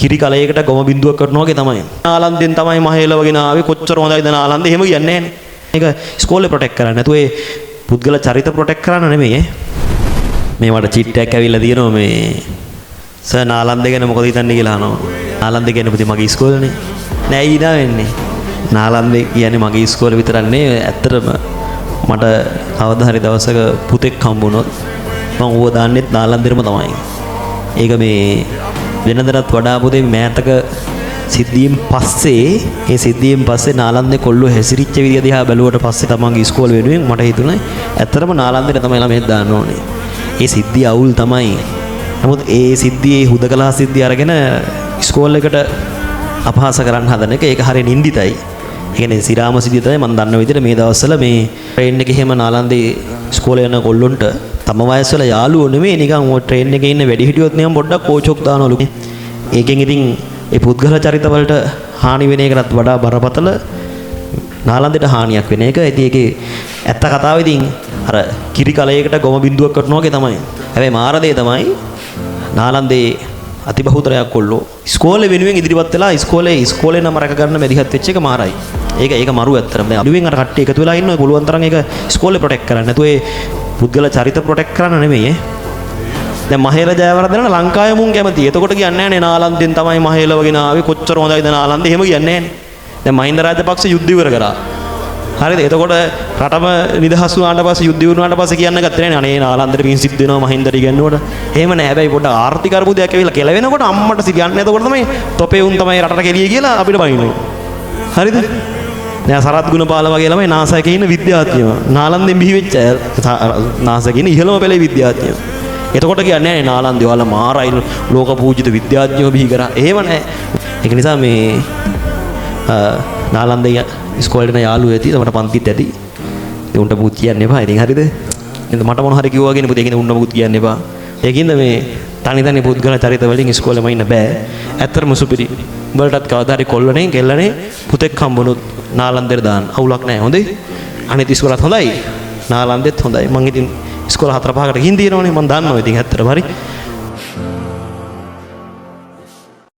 කිරි කලයකට ගොම බින්දුවක් කරනවා වගේ තමයි. නාලන්දෙන් තමයි මහේලවගෙන ආවේ කොච්චර හොඳයිද නාලන්දේ එහෙම කියන්නේ නැහැ. මේක ඉස්කෝලේ ප්‍රොටෙක්ට් කරන්නේ නැතුව ඒ පුද්ගල චරිත ප්‍රොටෙක්ට් කරන්න නෙමෙයි. මේ මට චිට්ටයක් ඇවිල්ලා තියෙනවා මේ සර් නාලන්දේ ගැන මොකද හිතන්නේ කියලා අහනවා. නාලන්දේ කියන්නේ පුතේ මගේ ඉස්කෝලේනේ. නෑ ඊනා වෙන්නේ. නාලන්දේ කියන්නේ මගේ ඉස්කෝලේ විතරක් නෙවෙයි. ඇත්තටම මට කවදා හරි දවසක පුතෙක් හම්බුනොත් මම ඌව දාන්නෙත් නාලන්දෙරම තමයි. ඒක මේ වෙනදටත් වඩා පුතේ මෑතක සිද්ධියෙන් පස්සේ ඒ සිද්ධියෙන් පස්සේ නාලන්දේ කොල්ලෝ හැසිරිච්ච විදිය දිහා බැලුවට පස්සේ තමන්ගේ ඉස්කෝලේ වෙනුවෙන් මට හිතුණා ඇත්තටම නාලන්දේ තමයි ළමෙක් දාන්න ඕනේ. ඒ සිද්ධිය අවුල් තමයි. නමුත් ඒ සිද්ධියේ හුදකලා සිද්ධිය අරගෙන ඉස්කෝල් එකට අපහාස කරන්න හදන එක ඒක හරිය නින්දිතයි. ඒ කියන්නේ සිරාම සිද්ධිය තමයි මම දන්න විදිහට මේ දවස්වල මේ ට්‍රේන් එකේ එහෙම නාලන්දේ ඉස්කෝලේ යන කොල්ලොන්ට තම වයස්වල යාළුවෝ නෙමෙයි නිකන් ඔය ට්‍රේන් එකේ ඉන්න වැඩි හිටියොත් නිකන් පොඩ්ඩක් කෝචොක් දානවලු. ඒකෙන් ඉතින් ඒ පුද්ගල චරිත වලට හානි වෙන එකටත් වඩා බරපතල නාලන්දේට හානියක් වෙන එක. ඉතින් ඒකේ ඇත්ත කතාව ඉතින් අර කිරි කලයකට ගොම බින්දුවක් කරනවා වගේ තමයි. හැබැයි මාරදේ තමයි නාලන්දේ අතිබහුතරයක් කොල්ලෝ ඉස්කෝලේ වෙනුවෙන් ඉදිරිපත් වෙලා ඉස්කෝලේ නම රැක ගන්න මැදිහත් වෙච්ච එක මාරයි. ඒක මරු ඇත්තටම. දැන් අලුවෙන් අර කට්ටිය එකතු වෙලා ඉන්නවා පුළුවන් තරම් ඒක ඉස්කෝලේ ප්‍රොටෙක්ට් කරන්න. නැතුව ඒ පුද්ගල චරිත ප්‍රොටෙක්ට් කරන්න නෙමෙයි. දැන් මහේල ජයවර්ධන ලංකාවේ මුන් කැමති. එතකොට කියන්නේ නැහැ නේ නාලන්දෙන් තමයි මහේලවගෙන ආවේ කොච්චර හොඳයිද නාලන්දේ එහෙම කියන්නේ නැහැ නේ. දැන් මහින්ද රාජපක්ෂ යුද්ධ ඉවර කරා. හරිද? එතකොට රටම නිදහස් වුණාට පස්සේ යුද්ධ ඉවරුනාට පස්සේ කියන්න ගත්තේ නැහැ නේ නාලන්දෙට පින් සිද්ධ වෙනවා මහින්දට ඉගෙනුවට. එහෙම නැහැ. හැබැයි පොඩ්ඩක් ආර්ථික අර්බුදයක් ඇවිල්ලා කෙලවෙනකොට අම්මට කියන්නේ එතකොට තමයි තොපේ උන් තමයි රටට කෙලිය කියලා අපිට බනිනවා. හරිද? දැන් සරත් ගුණපාල වගේ ළමයි නාසාවේ ඉන්න විද්‍යාඥයෝ. නාලන්දෙන් බිහිවෙච්ච නාසාවේ ඉන්න ඉහළම පෙළේ විද්‍යාඥයෝ. එතකොට කියන්නේ නැහැ නාලන්දේ ඔයාලා මාරයි ලෝක පූජිත විද්‍යාඥයෝ බිහි කරා. එහෙම නැහැ. ඒක නිසා මේ නාලන්දේ ඉස්කෝලේ යන යාළුවෝ ඇති මට පන්තිත් ඇති. ඒ උන්ට පුත් කියන්න එපා. ඉතින් හරිද? එහෙනම් මට මොන හරි කිව්වා වගේ නේ පුතේ. ඒකින්ද උන්ට පුත් කියන්න එපා. ඒකින්ද මේ තනි පුද්ගල චරිත වලින් ඉස්කෝලේම ඉන්න බෑ. ඇත්තටම සුපිරි. උඹලටත් කවදා හරි කොල්ලනේ කෙල්ලනේ පුතෙක් හම්බුනොත් නාලන්දේට දාන්න. අවුලක් නැහැ. හොඳේ? අනිත් ඉස්කෝලත් හොඳයි. නාලන්දෙත් හොඳයි. මං ඉතින් ඉස්කෝල 4-5කට ගිහින් දිනවනේ. මං දන්නවා ඉතින් ඇත්තටම හරි.